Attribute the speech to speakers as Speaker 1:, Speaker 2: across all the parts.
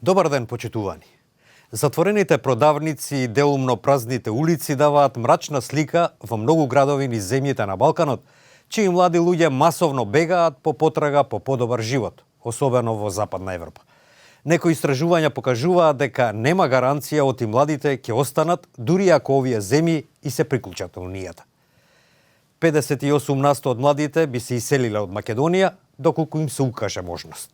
Speaker 1: Добар ден, почитувани. Затворените продавници и делумно празните улици даваат мрачна слика во многу градови низ земјите на Балканот, чии млади луѓе масовно бегаат по потрага по подобар живот, особено во Западна Европа. Некои истражувања покажуваат дека нема гаранција оти младите ќе останат дури ако овие земји и се приклучат на Унијата. 58% од младите би се иселиле од Македонија доколку им се укаже можност.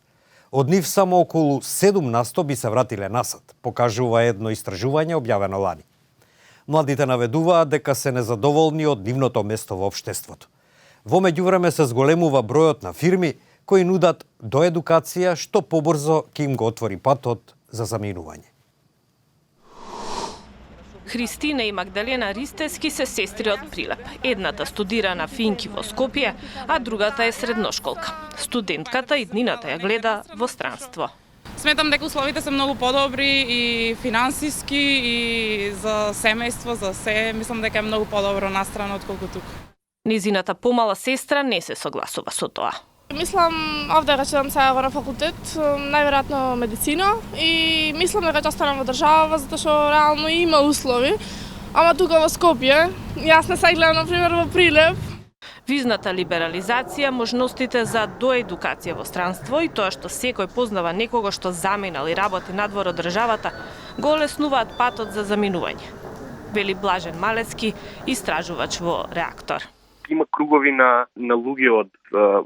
Speaker 1: Од нив само околу 7% би се вратиле насад, покажува едно истражување објавено лани. Младите наведуваат дека се незадоволни од нивното место во општеството. Во меѓувреме се зголемува бројот на фирми кои нудат до едукација што побрзо ќе им го отвори патот за заминување.
Speaker 2: Христина и Магдалена Ристески се сестри од Прилеп. Едната студира на Финки во Скопје, а другата е средношколка. Студентката и днината ја гледа во странство.
Speaker 3: Сметам дека условите се многу подобри и финансиски и за семејство, за се. Мислам дека е многу подобро настрана отколку тука.
Speaker 2: Низината помала сестра не се согласува со тоа.
Speaker 4: Мислам овде ќе читам сега на факултет, најверојатно медицина и мислам дека ќе останам во држава затоа што реално има услови. Ама тука во Скопје, јас не се гледам на пример во Прилеп.
Speaker 2: Визната либерализација, можностите за доедукација во странство и тоа што секој познава некого што заминал и работи надвор од државата, го олеснуваат патот за заминување. Вели Блажен Малецки, истражувач во Реактор.
Speaker 5: Има кругови на луѓе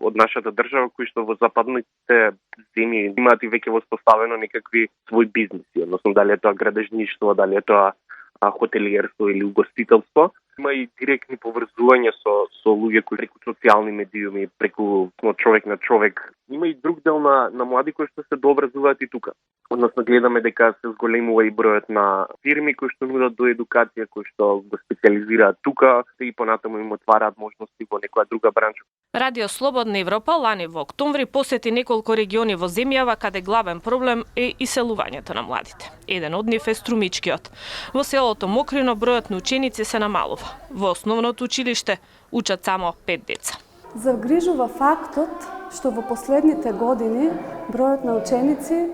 Speaker 5: од нашата држава кои што во западните земји имаат и веќе воспоставено некакви свој бизнеси, односно дали е тоа градежништво, дали е тоа хотелиерство или угостителство. Има и директни поврзувања со луѓе кои преку социјални медиуми, преку човек на човек. Има и друг дел на млади кои што се дообразуваат и тука. Односно гледаме дека се зголемува и бројот на фирми кои што нудат до едукација, кои што го специализираат тука и понатаму им отвараат можности во некоја друга бранша.
Speaker 2: Радио Слободна Европа лани во октомври посети неколку региони во земјава каде главен проблем е иселувањето на младите. Еден од нив е Струмичкиот. Во селото Мокрино бројот на ученици се намалува. Во основното училиште учат само 5 деца.
Speaker 6: Загрижува фактот што во последните години бројот на ученици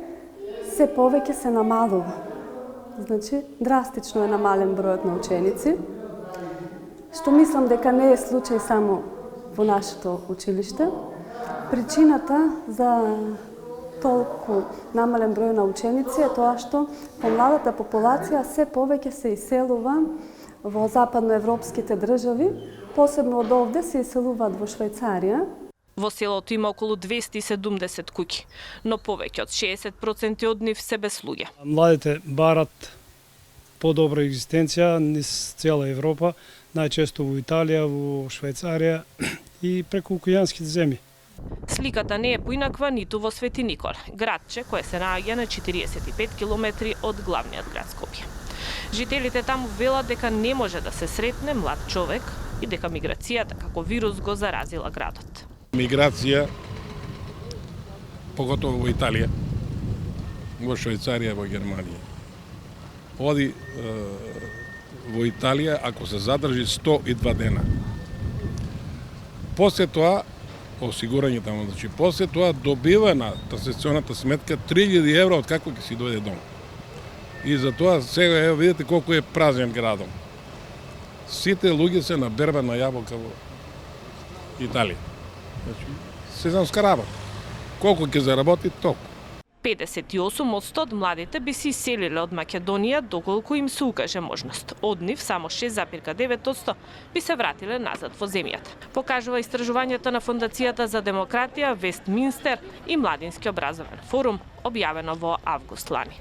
Speaker 6: се повеќе се намалува. Значи, драстично е намален бројот на ученици, што мислам дека не е случај само во нашето училиште. Причината за толку намален број на ученици е тоа што помладата популација се повеќе се иселува во западноевропските држави, посебно од овде се иселуваат во Швајцарија.
Speaker 2: Во селото има околу 270 куќи, но повеќе од 60% од нив се без луѓе.
Speaker 7: Младите барат подобра екзистенција низ цела Европа, најчесто во Италија, во Швајцарија и преку океанските земји.
Speaker 2: Сликата не е поинаква ниту во Свети Никола, градче кое се наоѓа на 45 километри од главниот град Скопје. Жителите таму велат дека не може да се сретне млад човек и дека миграцијата како вирус го заразила градот.
Speaker 8: Миграција, поготово во Италија, во Швајцарија, во Германија. Оди во Италија ако се задржи 102 дена. После тоа, осигурање таму, значи, после тоа добива на трансакционата сметка 3000 евра од како ќе си дојде дом. И за тоа сега ево видите колку е празен градом. Сите луѓе се на берба на јаболка во Италија. Значи, сезонска работа. Колку ќе заработи, толку.
Speaker 2: 58% од младите би се иселиле од Македонија доколку им се укаже можност. Од нив само 6,9% би се вратиле назад во земјата. Покажува истражувањето на Фондацијата за демократија, Вестминстер и Младински образовен форум, објавено во август лани.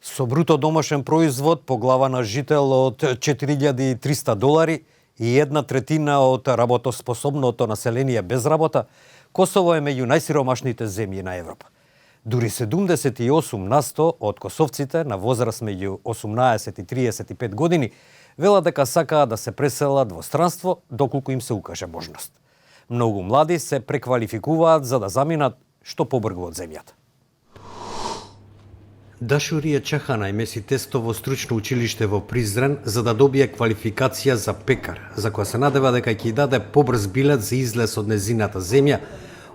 Speaker 1: Со бруто домашен производ по глава на жител од $4300 и 1/3 од работоспособното население без работа, Косово е меѓу најсиромашните земји на Европа. Дури 78% од косовците на возраст меѓу 18 и 35 години велат дека сакаат да се преселат во странство доколку им се укаже можност. Многу млади се преквалификуваат за да заминат што побргу од земјата. Дашурија Чахана меси тестов во стручно училиште во Призрен за да добие квалификација за пекар, за која се надева дека ќе даде побрз билет за излез од незината земја,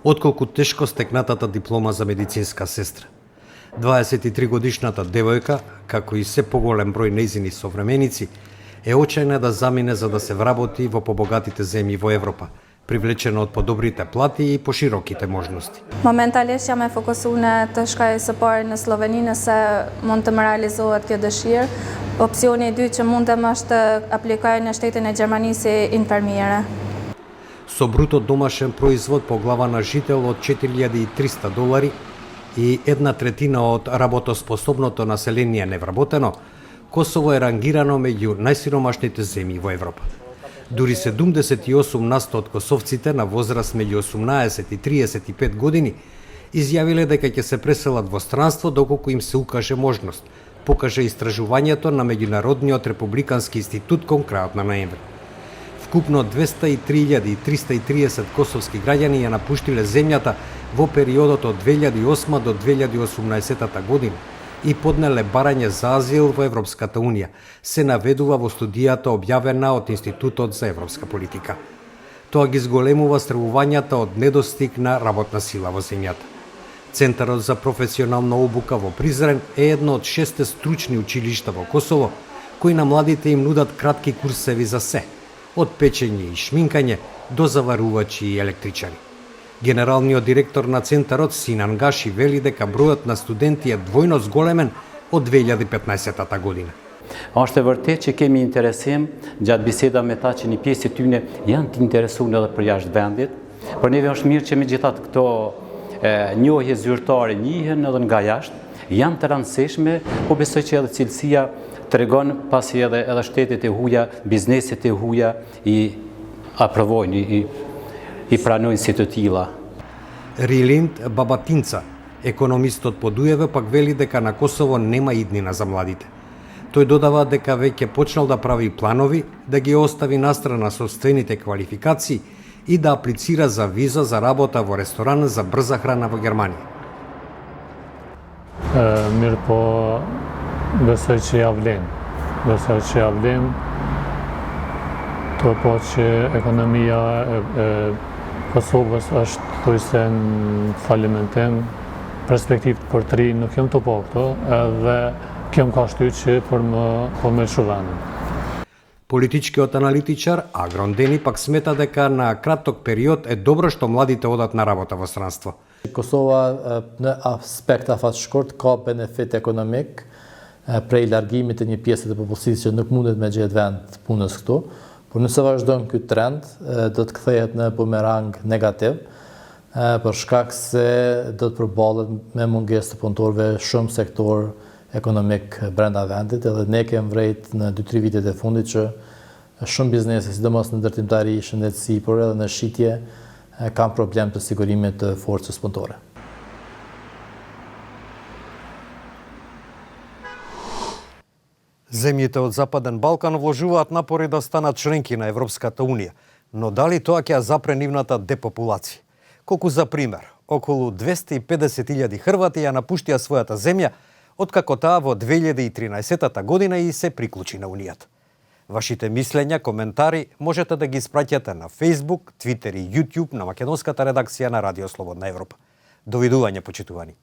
Speaker 1: отколку тешко стекнатата диплома за медицинска сестра. 23-годишната девојка, како и се поголем број нејзини современици, е очајна да замине за да се вработи во побогатите земји во Европа, привлечена од подобрите плати и пошироките можности.
Speaker 9: Momentalisht jam e fokusuar të shkoj së pari në Sloveni nëse mund të më realizohet kjo dëshirë. Opsioni i dytë që mundem është të aplikoj në shtetin e Gjermanisë si infermiere.
Speaker 1: Со бруто домашен производ по глава на жител од $4.300 и 1/3 од работоспособното население невработено, Косово е рангирано меѓу најсиромашните земји во Европа. Дури 78% од косовците на возраст меѓу 18 и 35 години изјавиле дека ќе се преселат во странство доколку им се укаже можност, покаже истражувањето на Меѓународниот републикански институт кон крајот на ноември. Вкупно 203.330 косовски граѓани ја напуштиле земјата во периодот од 2008 до 2018 година и поднеле барање за азил во Европската Унија, се наведува во студијата објавена од Институтот за европска политика. Тоа ги зголемува стравувањата од недостиг на работна сила во земјата. Центарот за професионална обука во Призрен е едно од 6 стручни училишта во Косово, кои на младите им нудат кратки курсеви за се, од печење и шминкање до заварувачи и електричари. Генералниот директор на Центарот Синан Гаши вели дека бројот на студенти е двојно зголемен од 2015 година.
Speaker 10: Është e vërtetë që kemi interesim gjatë biseda me ta që një pjesë e tyre janë të interesuar edhe për jashtë vendit, por neve është mirë që megjithatë këto njohje zyrtare njihen edhe nga jashtë, janë të rëndësishme, po besoj që edhe cilësia tregon pasi edhe shtetet e huaja, bizneset e huaja i aprovojnë, i pranojnë si të tilla.
Speaker 1: Рилинд Бабатинца, економистот по Дуеве, пак вели дека на Косово нема иднина за младите. Тој додава дека веќе почнал да прави планови, да ги остави настрана собствените квалификации и да аплицира за виза за работа во ресторан за брза храна во Германија.
Speaker 11: Mirë po besoj që ja vlen. Besoj që ja vlen. To po që ekonomia e Kosovës është thujse në falimentim, perspektivë për të ri nuk jam të po këto, edhe kem ka shty që për me shuvendin.
Speaker 1: Политичкиот аналитичар Агрон Дени пак смета дека на краток период е добро што младите одат на работа во странство.
Speaker 12: Kosova në aspekt afatshkurt ka benefit ekonomik prej largimit të një pjesë të popullsisë që nuk mundet me gjetë vend punës këtu, por nëse vazhdon ky trend do të kthehet në bumerang negativ, për shkak se do të përballet me mungesë të punëtorëve shumë sektor ekonomik brenda vendit, edhe ne kemi vrejt në 2-3 vitet e fundit që shumë biznese, sidomos në ndërtimtari, shëndetësi, por edhe në shitje, kam problem të sigurimit të forcës punëtore.
Speaker 1: Земјите од Западен Балкан вложуваат напори да станат членки на Европската Унија, но дали тоа ќе ја запре нивната депопулација? Колку за пример, околу 250.000 хрвати ја напуштија својата земја, откако таа во 2013 година и се приклучи на Унијата. Вашите мислења, коментари можете да ги испраќате на Facebook, Twitter и YouTube на македонската редакција на Радио Слободна Европа. Довидување, почитувани.